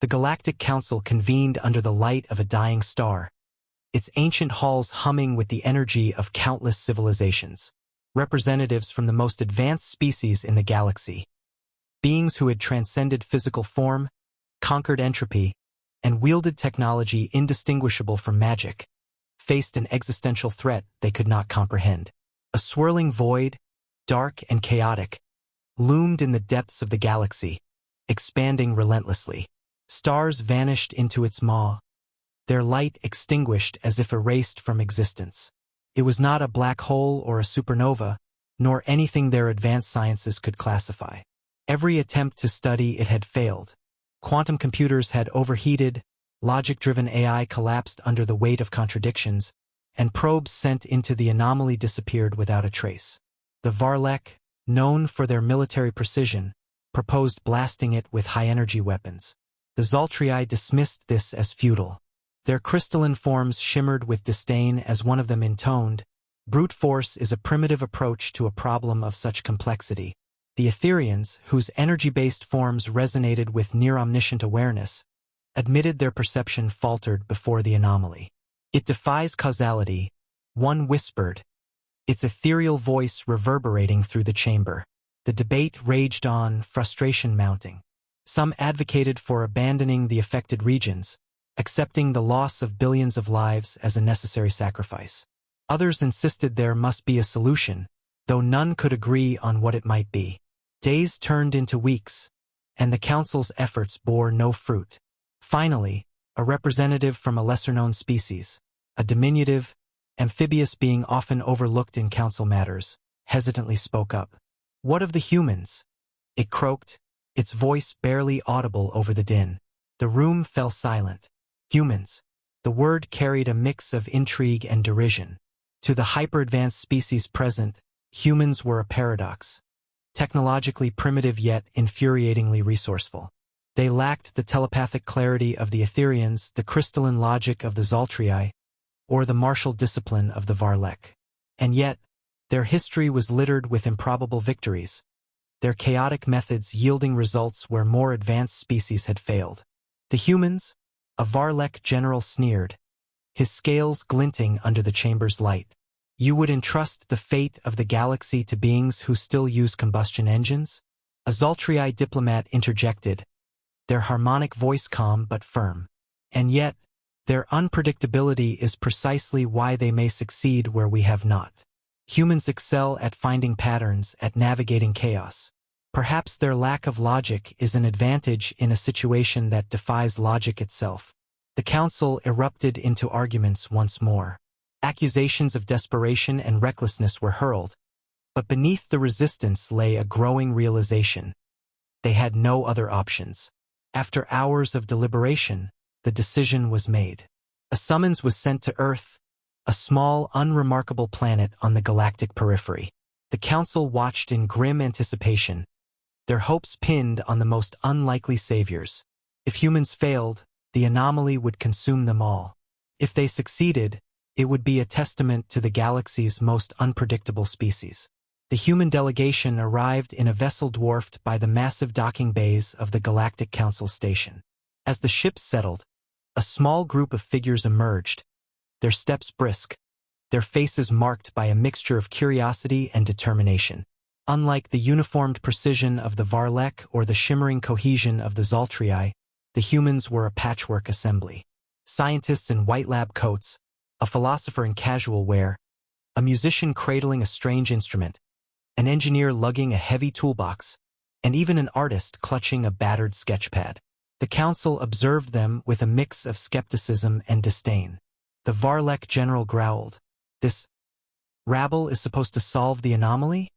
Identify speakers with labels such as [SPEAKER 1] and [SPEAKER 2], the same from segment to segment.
[SPEAKER 1] The Galactic Council convened under the light of a dying star, its ancient halls humming with the energy of countless civilizations. Representatives from the most advanced species in the galaxy, beings who had transcended physical form, conquered entropy, and wielded technology indistinguishable from magic, faced an existential threat they could not comprehend. A swirling void, dark and chaotic, loomed in the depths of the galaxy, expanding relentlessly. Stars vanished into its maw, their light extinguished as if erased from existence. It was not a black hole or a supernova, nor anything their advanced sciences could classify. Every attempt to study it had failed. Quantum computers had overheated, logic-driven AI collapsed under the weight of contradictions, and probes sent into the anomaly disappeared without a trace. The Varlek, known for their military precision, proposed blasting it with high-energy weapons. The Zaltrii dismissed this as futile. Their crystalline forms shimmered with disdain as one of them intoned, "Brute force is a primitive approach to a problem of such complexity." The Etherians, whose energy-based forms resonated with near-omniscient awareness, admitted their perception faltered before the anomaly. "It defies causality," one whispered, its ethereal voice reverberating through the chamber. The debate raged on, frustration mounting. Some advocated for abandoning the affected regions, accepting the loss of billions of lives as a necessary sacrifice. Others insisted there must be a solution, though none could agree on what it might be. Days turned into weeks, and the Council's efforts bore no fruit. Finally, a representative from a lesser-known species, a diminutive, amphibious being often overlooked in Council matters, hesitantly spoke up. "What of the humans?" It croaked, its voice barely audible over the din. The room fell silent. Humans. The word carried a mix of intrigue and derision. To the hyper-advanced species present, humans were a paradox. Technologically primitive yet infuriatingly resourceful. They lacked the telepathic clarity of the Etherians, the crystalline logic of the Zaltrii, or the martial discipline of the Varlek. And yet, their history was littered with improbable victories, their chaotic methods yielding results where more advanced species had failed. The humans? A Varlek general sneered, his scales glinting under the chamber's light. "You would entrust the fate of the galaxy to beings who still use combustion engines?" A Zaltrii diplomat interjected, their harmonic voice calm but firm. "And yet, their unpredictability is precisely why they may succeed where we have not. Humans excel at finding patterns, at navigating chaos. Perhaps their lack of logic is an advantage in a situation that defies logic itself." The Council erupted into arguments once more. Accusations of desperation and recklessness were hurled, but beneath the resistance lay a growing realization. They had no other options. After hours of deliberation, the decision was made. A summons was sent to Earth, a small, unremarkable planet on the galactic periphery. The Council watched in grim anticipation, their hopes pinned on the most unlikely saviors. If humans failed, the anomaly would consume them all. If they succeeded, it would be a testament to the galaxy's most unpredictable species. The human delegation arrived in a vessel dwarfed by the massive docking bays of the Galactic Council station. As the ship settled, a small group of figures emerged, their steps brisk, their faces marked by a mixture of curiosity and determination. Unlike the uniformed precision of the Varlek or the shimmering cohesion of the Zaltrii, the humans were a patchwork assembly. Scientists in white lab coats, a philosopher in casual wear, a musician cradling a strange instrument, an engineer lugging a heavy toolbox, and even an artist clutching a battered sketchpad. The Council observed them with a mix of skepticism and disdain. The Varlek general growled, "This rabble is supposed to solve the anomaly?"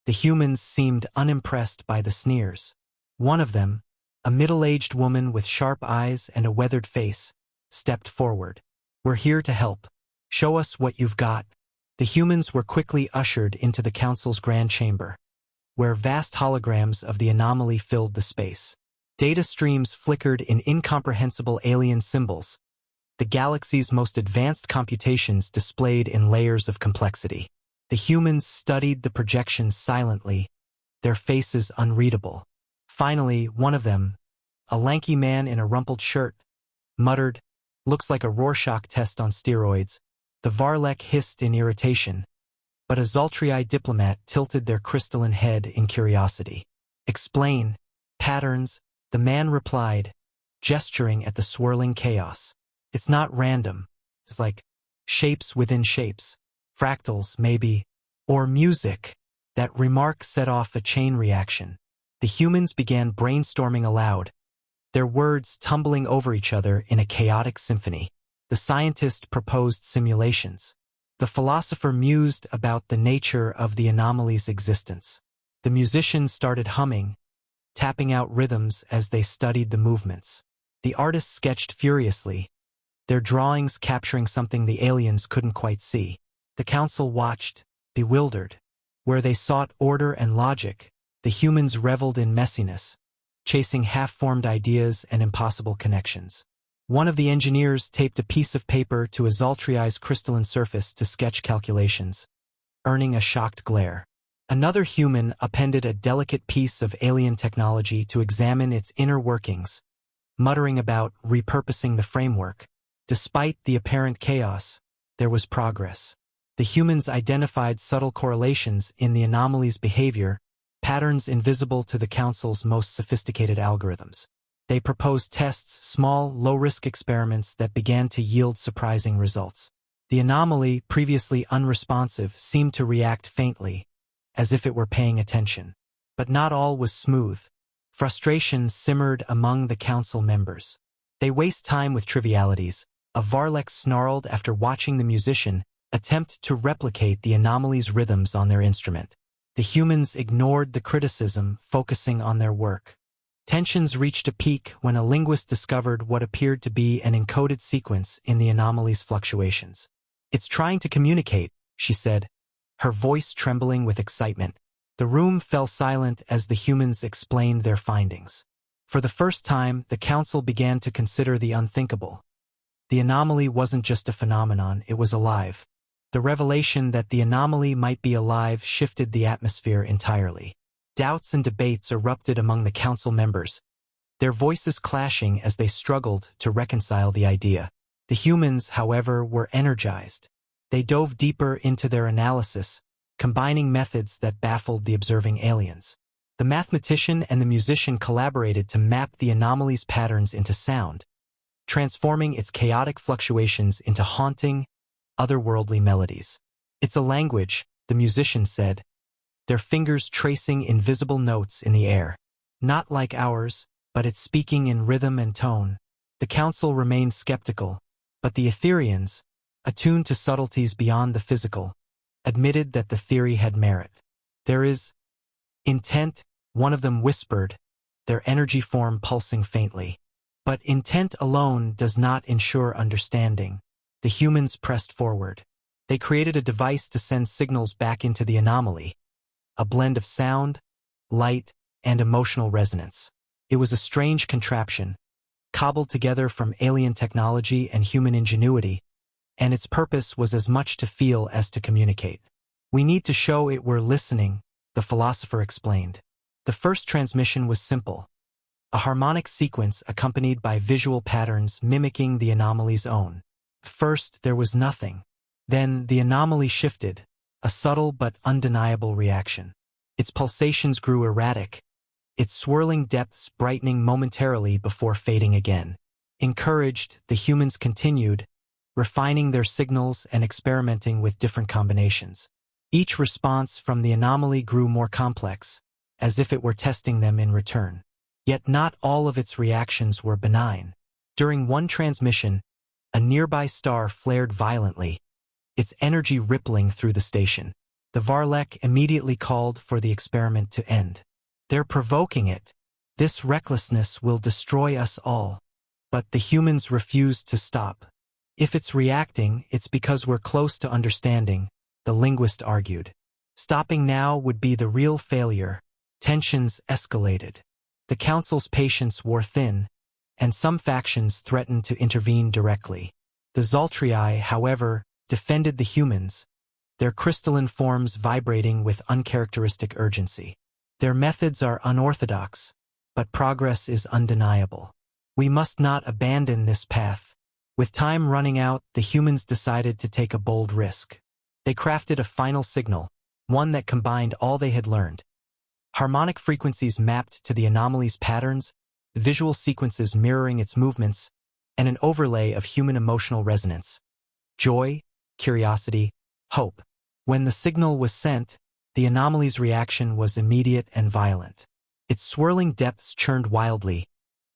[SPEAKER 1] The humans seemed unimpressed by the sneers. One of them, a middle-aged woman with sharp eyes and a weathered face, stepped forward. "We're here to help. Show us what you've got." The humans were quickly ushered into the Council's grand chamber, where vast holograms of the anomaly filled the space. Data streams flickered in incomprehensible alien symbols, the galaxy's most advanced computations displayed in layers of complexity. The humans studied the projections silently, their faces unreadable. Finally, one of them, A lanky man in a rumpled shirt muttered, "Looks like a Rorschach test on steroids." The Varlek hissed in irritation, but a Zoltrii diplomat tilted their crystalline head in curiosity. "Explain. Patterns," the man replied, gesturing at the swirling chaos. "It's not random. It's like shapes within shapes. Fractals, maybe. Or music." That remark set off a chain reaction. The humans began brainstorming aloud, their words tumbling over each other in a chaotic symphony. The scientist proposed simulations. The philosopher mused about the nature of the anomaly's existence. The musicians started humming, tapping out rhythms as they studied the movements. The artists sketched furiously, their drawings capturing something the aliens couldn't quite see. The council watched, bewildered. Where they sought order and logic, the humans reveled in messiness, chasing half-formed ideas and impossible connections. One of the engineers taped a piece of paper to a Zoltrii's crystalline surface to sketch calculations, earning a shocked glare. Another human appended a delicate piece of alien technology to examine its inner workings, muttering about repurposing the framework. Despite the apparent chaos, there was progress. The humans identified subtle correlations in the anomaly's behavior, patterns invisible to the Council's most sophisticated algorithms. They proposed tests, small, low-risk experiments that began to yield surprising results. The anomaly, previously unresponsive, seemed to react faintly, as if it were paying attention. But not all was smooth. Frustration simmered among the Council members. "They waste time with trivialities," a Varlek snarled after watching the musician attempt to replicate the anomaly's rhythms on their instrument. The humans ignored the criticism, focusing on their work. Tensions reached a peak when a linguist discovered what appeared to be an encoded sequence in the anomaly's fluctuations. "It's trying to communicate," she said, her voice trembling with excitement. The room fell silent as the humans explained their findings. For the first time, the Council began to consider the unthinkable. The anomaly wasn't just a phenomenon, it was alive. The revelation that the anomaly might be alive shifted the atmosphere entirely. Doubts and debates erupted among the Council members, their voices clashing as they struggled to reconcile the idea. The humans, however, were energized. They dove deeper into their analysis, combining methods that baffled the observing aliens. The mathematician and the musician collaborated to map the anomaly's patterns into sound, transforming its chaotic fluctuations into haunting, otherworldly melodies. "It's a language," the musician said, their fingers tracing invisible notes in the air. "Not like ours, but it's speaking in rhythm and tone." The Council remained skeptical, but the Etherians, attuned to subtleties beyond the physical, admitted that the theory had merit. "There is intent," one of them whispered, their energy form pulsing faintly. "But intent alone does not ensure understanding." The humans pressed forward. They created a device to send signals back into the anomaly, a blend of sound, light, and emotional resonance. It was a strange contraption, cobbled together from alien technology and human ingenuity, and its purpose was as much to feel as to communicate. "We need to show it we're listening," the philosopher explained. The first transmission was simple, a harmonic sequence accompanied by visual patterns mimicking the anomaly's own. First, there was nothing. Then, the anomaly shifted, a subtle but undeniable reaction. Its pulsations grew erratic, its swirling depths brightening momentarily before fading again. Encouraged, the humans continued, refining their signals and experimenting with different combinations. Each response from the anomaly grew more complex, as if it were testing them in return. Yet not all of its reactions were benign. During one transmission, a nearby star flared violently, its energy rippling through the station. The Varlek immediately called for the experiment to end. "They're provoking it. This recklessness will destroy us all." But the humans refused to stop. "If it's reacting, it's because we're close to understanding," the linguist argued. Stopping now would be the real failure. Tensions escalated. The Council's patience wore thin, and some factions threatened to intervene directly. The Zoltrii, however, defended the humans, their crystalline forms vibrating with uncharacteristic urgency. "Their methods are unorthodox, but progress is undeniable." We must not abandon this path. With time running out, the humans decided to take a bold risk. They crafted a final signal, one that combined all they had learned. Harmonic frequencies mapped to the anomaly's patterns, visual sequences mirroring its movements, and an overlay of human emotional resonance. Joy, curiosity, hope. When the signal was sent, the anomaly's reaction was immediate and violent. Its swirling depths churned wildly,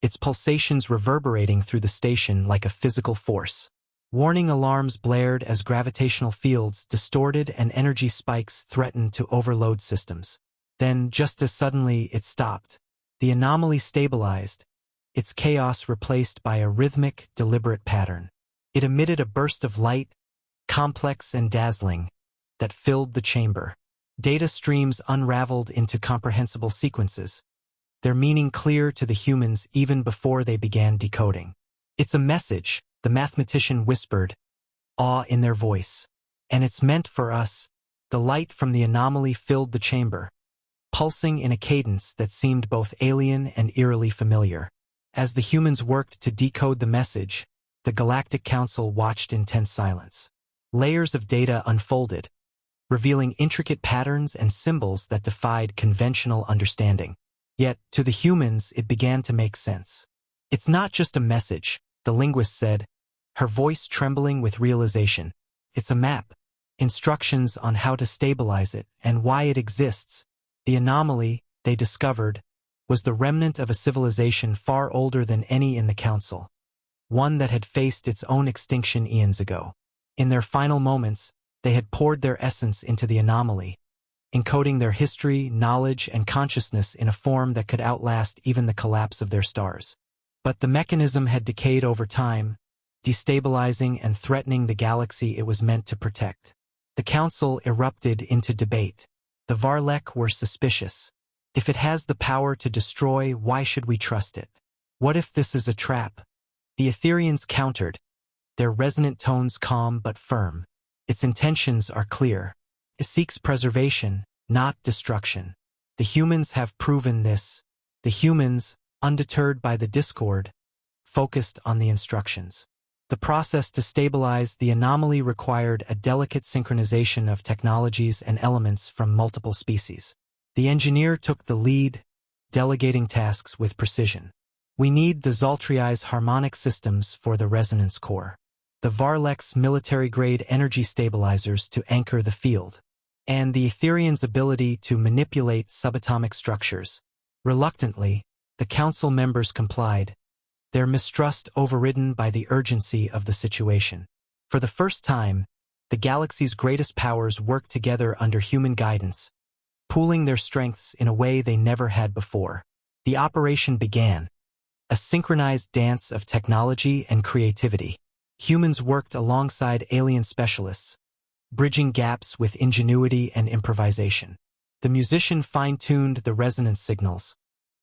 [SPEAKER 1] its pulsations reverberating through the station like a physical force. Warning alarms blared as gravitational fields distorted and energy spikes threatened to overload systems. Then, just as suddenly, it stopped. The anomaly stabilized, its chaos replaced by a rhythmic, deliberate pattern. It emitted a burst of light, complex and dazzling, that filled the chamber. Data streams unraveled into comprehensible sequences, their meaning clear to the humans even before they began decoding. "It's a message," the mathematician whispered, awe in their voice. "And it's meant for us." The light from the anomaly filled the chamber, pulsing in a cadence that seemed both alien and eerily familiar. As the humans worked to decode the message, the Galactic Council watched in tense silence. Layers of data unfolded, revealing intricate patterns and symbols that defied conventional understanding. Yet, to the humans, it began to make sense. "It's not just a message," the linguist said, her voice trembling with realization. "It's a map, instructions on how to stabilize it and why it exists." The anomaly, they discovered, was the remnant of a civilization far older than any in the Council, one that had faced its own extinction eons ago. In their final moments, they had poured their essence into the anomaly, encoding their history, knowledge, and consciousness in a form that could outlast even the collapse of their stars. But the mechanism had decayed over time, destabilizing and threatening the galaxy it was meant to protect. The Council erupted into debate. The Varlek were suspicious. If it has the power to destroy, why should we trust it? What if this is a trap? The Etherians countered, their resonant tones calm but firm. Its intentions are clear. It seeks preservation, not destruction. The humans have proven this. The humans, undeterred by the discord, focused on the instructions. The process to stabilize the anomaly required a delicate synchronization of technologies and elements from multiple species. The engineer took the lead, delegating tasks with precision. "We need the Zaltriai's harmonic systems for the resonance core, the Varlek's military-grade energy stabilizers to anchor the field, and the Etherian's ability to manipulate subatomic structures." Reluctantly, the Council members complied, their mistrust overridden by the urgency of the situation. For the first time, the galaxy's greatest powers worked together under human guidance, pooling their strengths in a way they never had before. The operation began, a synchronized dance of technology and creativity. Humans worked alongside alien specialists, bridging gaps with ingenuity and improvisation. The musician fine-tuned the resonance signals,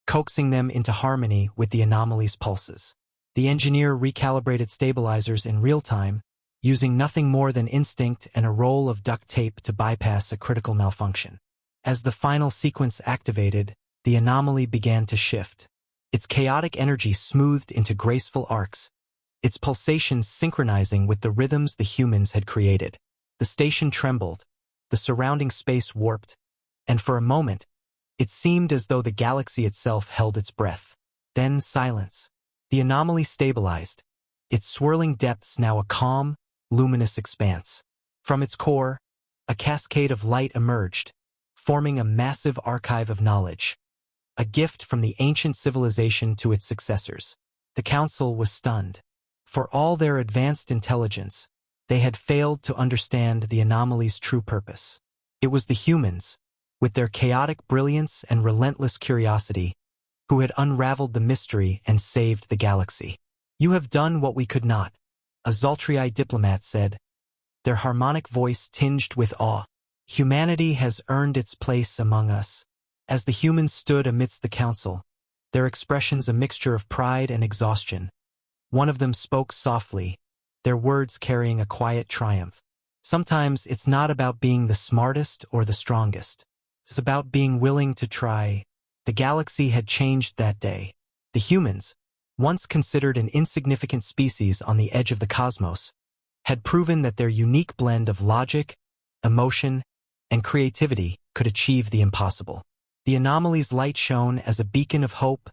[SPEAKER 1] coaxing them into harmony with the anomaly's pulses. The engineer recalibrated stabilizers in real time, using nothing more than instinct and a roll of duct tape to bypass a critical malfunction. As the final sequence activated, the anomaly began to shift, its chaotic energy smoothed into graceful arcs, its pulsations synchronizing with the rhythms the humans had created. The station trembled, the surrounding space warped, and for a moment, it seemed as though the galaxy itself held its breath. Then silence. The anomaly stabilized, its swirling depths now a calm, luminous expanse. From its core, a cascade of light emerged, forming a massive archive of knowledge, a gift from the ancient civilization to its successors. The Council was stunned. For all their advanced intelligence, they had failed to understand the anomaly's true purpose. It was the humans, with their chaotic brilliance and relentless curiosity, who had unraveled the mystery and saved the galaxy. "You have done what we could not," a Zaltriai diplomat said, their harmonic voice tinged with awe. "Humanity has earned its place among us." As the humans stood amidst the Council, their expressions a mixture of pride and exhaustion, one of them spoke softly, their words carrying a quiet triumph. "Sometimes it's not about being the smartest or the strongest. It's about being willing to try." The galaxy had changed that day. The humans, once considered an insignificant species on the edge of the cosmos, had proven that their unique blend of logic, emotion, and creativity could achieve the impossible. The Anomaly's light shone as a beacon of hope,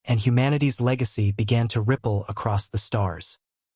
[SPEAKER 1] and humanity's legacy began to ripple across the stars.